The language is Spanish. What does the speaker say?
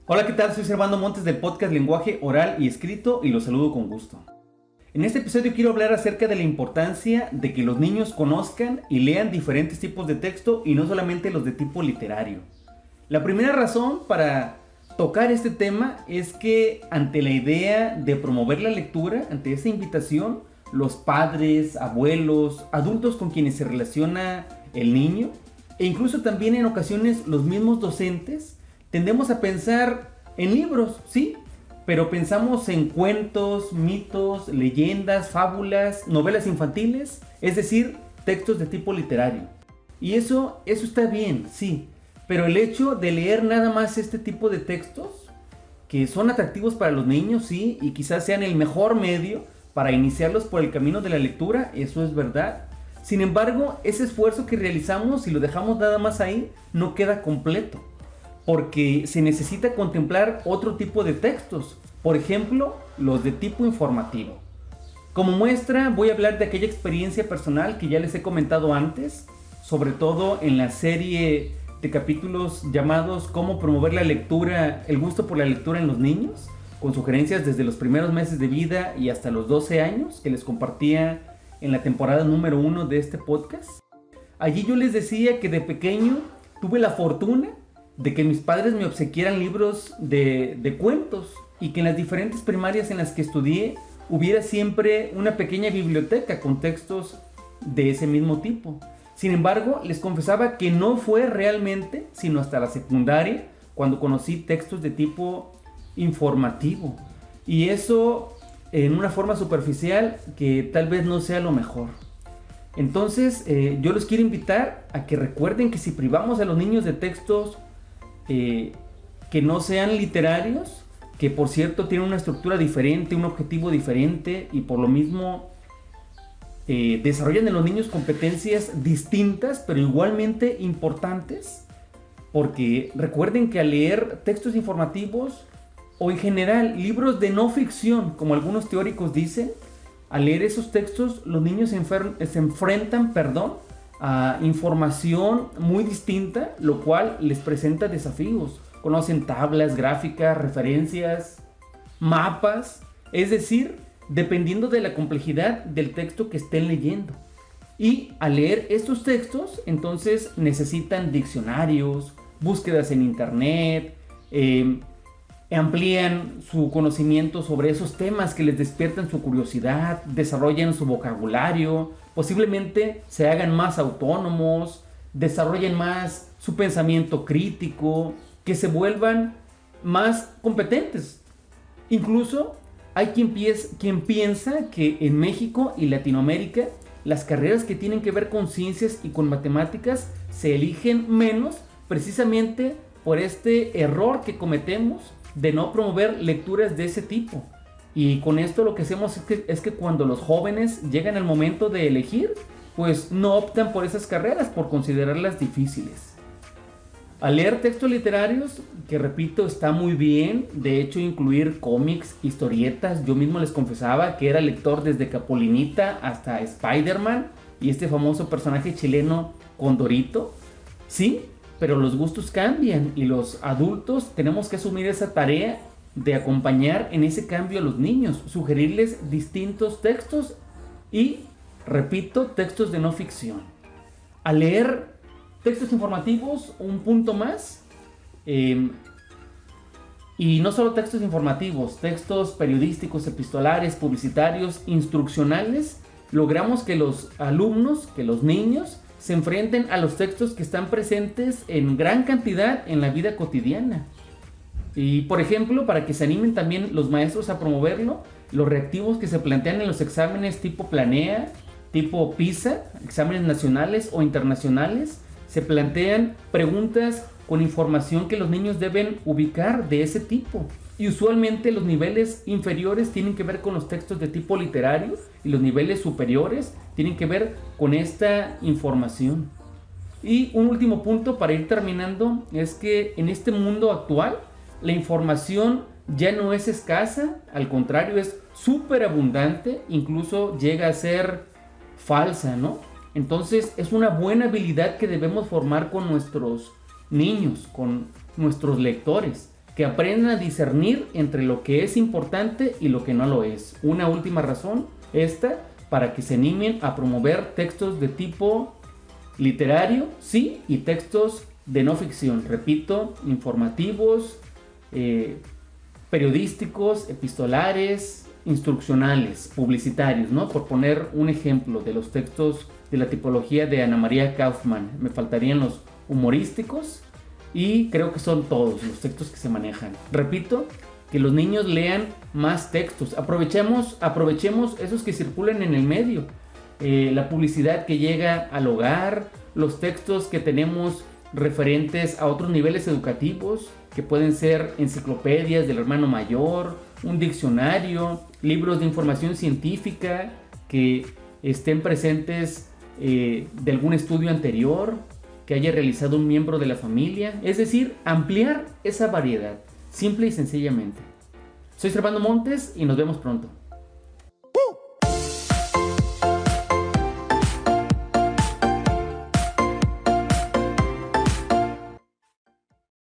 Hola, ¿qué tal? Soy Servando Montes del podcast Lenguaje Oral y Escrito y los saludo con gusto. En este episodio quiero hablar acerca de la importancia de que los niños conozcan y lean diferentes tipos de texto y no solamente los de tipo literario. La primera razón para tocar este tema es que ante la idea de promover la lectura, ante esta invitación, los padres, abuelos, adultos con quienes se relaciona el niño e incluso también en ocasiones los mismos docentes, tendemos a pensar en libros, sí, pero pensamos en cuentos, mitos, leyendas, fábulas, novelas infantiles, es decir, textos de tipo literario. Y eso está bien, sí, pero el hecho de leer nada más este tipo de textos, que son atractivos para los niños, sí, y quizás sean el mejor medio para iniciarlos por el camino de la lectura, eso es verdad. Sin embargo, ese esfuerzo que realizamos, si lo dejamos nada más ahí, no queda completo, porque se necesita contemplar otro tipo de textos, por ejemplo, los de tipo informativo. Como muestra, voy a hablar de aquella experiencia personal que ya les he comentado antes, sobre todo en la serie de capítulos llamados Cómo promover la lectura, el gusto por la lectura en los niños, con sugerencias desde los primeros meses de vida y hasta los 12 años, que les compartía en la temporada número 1 de este podcast. Allí yo les decía que de pequeño tuve la fortuna de que mis padres me obsequiaran libros de cuentos y que en las diferentes primarias en las que estudié hubiera siempre una pequeña biblioteca con textos de ese mismo tipo. Sin embargo, les confesaba que no fue realmente sino hasta la secundaria cuando conocí textos de tipo informativo, y eso en una forma superficial que tal vez no sea lo mejor. Entonces yo los quiero invitar a que recuerden que si privamos a los niños de textos que no sean literarios, que por cierto tienen una estructura diferente, un objetivo diferente, y por lo mismo desarrollan en los niños competencias distintas pero igualmente importantes, porque recuerden que al leer textos informativos o en general libros de no ficción, como algunos teóricos dicen, al leer esos textos los niños se enfrentan a información muy distinta, lo cual les presenta desafíos. Conocen tablas, gráficas, referencias, mapas, es decir, dependiendo de la complejidad del texto que estén leyendo. Y al leer estos textos, entonces necesitan diccionarios, búsquedas en internet, amplían su conocimiento sobre esos temas que les despiertan su curiosidad, desarrollan su vocabulario, posiblemente se hagan más autónomos, desarrollen más su pensamiento crítico, que se vuelvan más competentes. Incluso hay quien piensa que en México y Latinoamérica las carreras que tienen que ver con ciencias y con matemáticas se eligen menos precisamente por este error que cometemos de no promover lecturas de ese tipo. Y con esto lo que hacemos es que cuando los jóvenes llegan al momento de elegir, pues no optan por esas carreras por considerarlas difíciles. Al leer textos literarios, que repito, está muy bien, de hecho incluir cómics, historietas, yo mismo les confesaba que era lector desde Capolinita hasta Spider-Man y este famoso personaje chileno Condorito, sí, pero los gustos cambian y los adultos tenemos que asumir esa tarea de acompañar en ese cambio a los niños, sugerirles distintos textos y, repito, textos de no ficción. Al leer textos informativos, un punto más, y no solo textos informativos, textos periodísticos, epistolares, publicitarios, instruccionales, logramos que los alumnos, que los niños, se enfrenten a los textos que están presentes en gran cantidad en la vida cotidiana. Y por ejemplo, para que se animen también los maestros a promoverlo, los reactivos que se plantean en los exámenes tipo Planea, tipo PISA, exámenes nacionales o internacionales, se plantean preguntas con información que los niños deben ubicar de ese tipo. Y usualmente los niveles inferiores tienen que ver con los textos de tipo literario y los niveles superiores tienen que ver con esta información. Y un último punto para ir terminando es que en este mundo actual la información ya no es escasa, al contrario es súper abundante, incluso llega a ser falsa, ¿no? Entonces es una buena habilidad que debemos formar con nuestros niños, con nuestros lectores. que aprendan a discernir entre lo que es importante y lo que no lo es. Una última razón, para que se animen a promover textos de tipo literario, sí, y textos de no ficción, repito, informativos, periodísticos, epistolares, instruccionales, publicitarios, ¿no? Por poner un ejemplo de los textos de la tipología de Ana María Kaufman. Me faltarían los humorísticos y creo que son todos los textos que se manejan. Repito, que los niños lean más textos. Aprovechemos esos que circulan en el medio. La publicidad que llega al hogar, los textos que tenemos referentes a otros niveles educativos, que pueden ser enciclopedias del hermano mayor, un diccionario, libros de información científica que estén presentes de algún estudio anterior que haya realizado un miembro de la familia. Es decir, ampliar esa variedad, simple y sencillamente. Soy Servando Montes y nos vemos pronto.